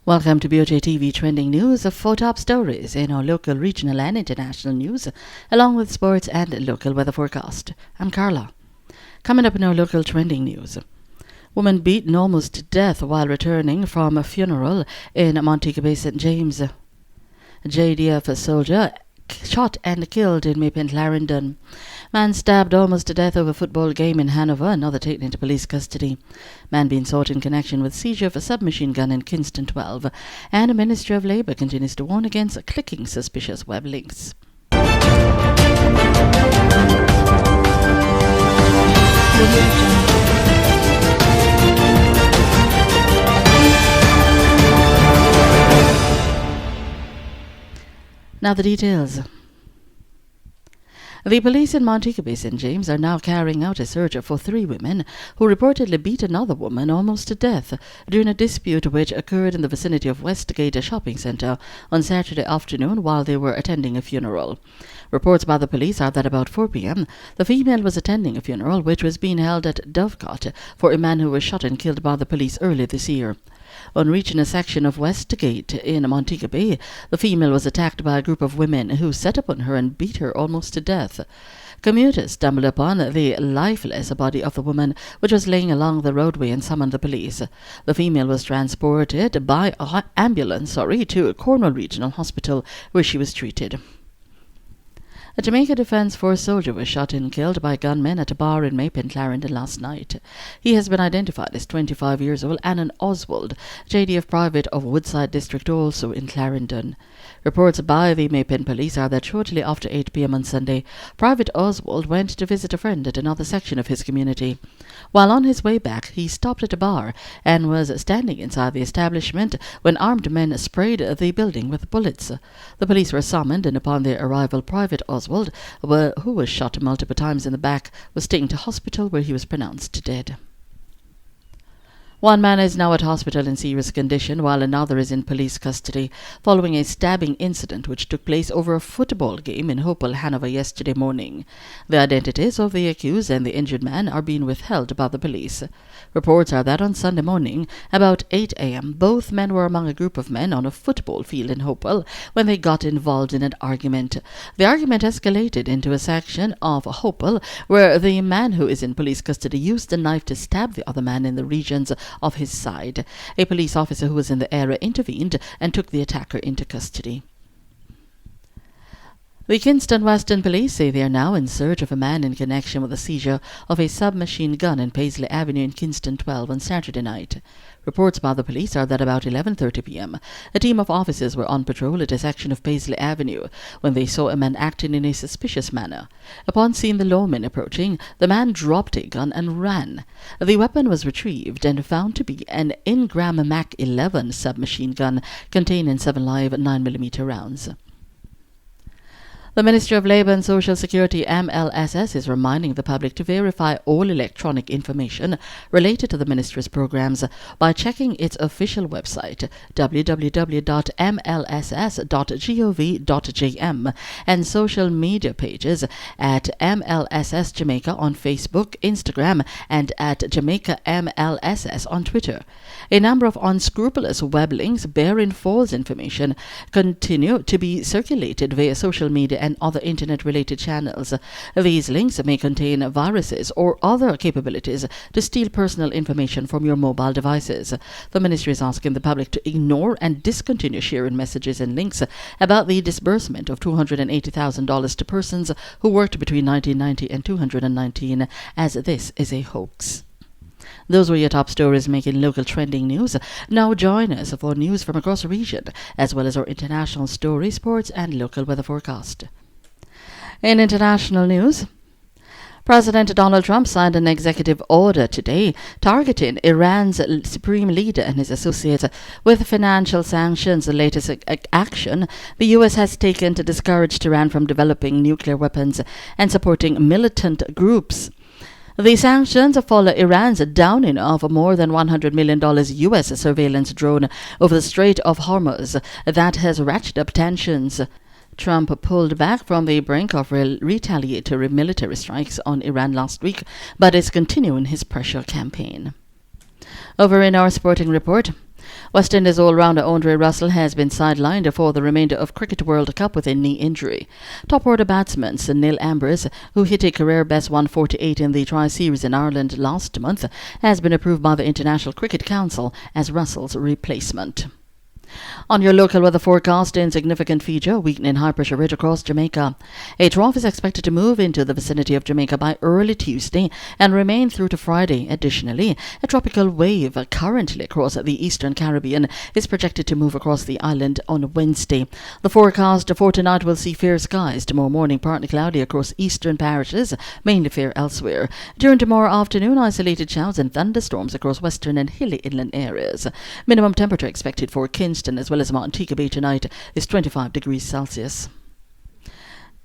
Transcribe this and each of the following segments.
Welcome to BOJTV Trending News for top stories in our local, regional and international news, along with sports and local weather forecast. I'm Carla. Coming up in our local trending news. Woman beaten almost to death while returning from a funeral in Montego Bay, St. James. JDF soldier shot and killed in Maypen, Clarendon. Man stabbed almost to death over football game in Hanover, another taken into police custody. Man being sought in connection with seizure of a submachine gun in Kingston 12. And the Ministry of Labour continues to warn against clicking suspicious web links. Now the details. The police in Montego Bay, St. James are now carrying out a search for 3 women who reportedly beat another woman almost to death during a dispute which occurred in the vicinity of Westgate Shopping Centre on Saturday afternoon while they were attending a funeral. Reports by the police are that about 4 p.m. the female was attending a funeral which was being held at Dovecot for a man who was shot and killed by the police earlier this year. On reaching a section of Westgate in Montego Bay, the female was attacked by a group of women who set upon her and beat her almost to death. Commuters stumbled upon the lifeless body of the woman, which was laying along the roadway, and summoned the police. The female was transported by ambulance to Cornwall Regional Hospital, where she was treated. A Jamaica Defence Force soldier was shot and killed by gunmen at a bar in Maypen, Clarendon last night. He has been identified as 25 years old, Alan Oswald, JDF Private of Woodside District, also in Clarendon. Reports by the Maypen police are that shortly after 8 p.m. on Sunday, Private Oswald went to visit a friend at another section of his community. While on his way back, he stopped at a bar and was standing inside the establishment when armed men sprayed the building with bullets. The police were summoned, and upon their arrival, Private Oswald, who was shot multiple times in the back, was taken to hospital where he was pronounced dead. One man is now at hospital in serious condition while another is in police custody following a stabbing incident which took place over a football game in Hopewell, Hanover yesterday morning. The identities of the accused and the injured man are being withheld by the police. Reports are that on Sunday morning, about 8 a.m., both men were among a group of men on a football field in Hopewell when they got involved in an argument. The argument escalated into a section of Hopewell where the man who is in police custody used a knife to stab the other man in the regions of his side. A police officer who was in the area intervened and took the attacker into custody. The Kingston Western Police say they are now in search of a man in connection with the seizure of a submachine gun in Paisley Avenue in Kingston 12 on Saturday night. Reports by the police are that about 11:30 p.m. a team of officers were on patrol at a section of Paisley Avenue when they saw a man acting in a suspicious manner. Upon seeing the lawmen approaching, the man dropped a gun and ran. The weapon was retrieved and found to be an Ingram Mac 11 submachine gun containing 7 live 9mm rounds. The Ministry of Labour and Social Security MLSS is reminding the public to verify all electronic information related to the Ministry's programs by checking its official website www.mlss.gov.jm and social media pages at MLSS Jamaica on Facebook, Instagram and at Jamaica MLSS on Twitter. A number of unscrupulous web links bearing false information continue to be circulated via social media and other internet-related channels. These links may contain viruses or other capabilities to steal personal information from your mobile devices. The Ministry is asking the public to ignore and discontinue sharing messages and links about the disbursement of $280,000 to persons who worked between 1990 and 2019, as this is a hoax. Those were your top stories making local trending news. Now join us for news from across the region, as well as our international stories, sports and local weather forecast. In international news, President Donald Trump signed an executive order today targeting Iran's supreme leader and his associates with financial sanctions. The latest action the U.S. has taken to discourage Tehran from developing nuclear weapons and supporting militant groups. The sanctions follow Iran's downing of more than $100 million U.S. surveillance drone over the Strait of Hormuz that has ratcheted up tensions. Trump pulled back from the brink of retaliatory military strikes on Iran last week, but is continuing his pressure campaign. Over in our sporting report, West Indies all-rounder Andre Russell has been sidelined for the remainder of Cricket World Cup with a knee injury. Top-order batsman Neil Ambrose, who hit a career-best 148 in the Tri-Series in Ireland last month, has been approved by the International Cricket Council as Russell's replacement. On your local weather forecast, insignificant feature, weakening high pressure ridge across Jamaica. A trough is expected to move into the vicinity of Jamaica by early Tuesday and remain through to Friday. Additionally, a tropical wave currently across the eastern Caribbean is projected to move across the island on Wednesday. The forecast for tonight will see fair skies. Tomorrow morning, partly cloudy across eastern parishes, mainly fair elsewhere. During tomorrow afternoon, isolated showers and thunderstorms across western and hilly inland areas. Minimum temperature expected for Kingston as well as Montego Bay tonight is 25 degrees Celsius.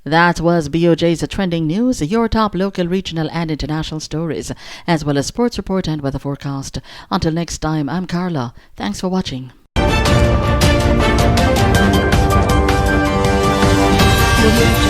That was BOJ's trending news, your top local, regional and international stories, as well as sports report and weather forecast. Until next time, I'm Carla. Thanks for watching. BOJTV.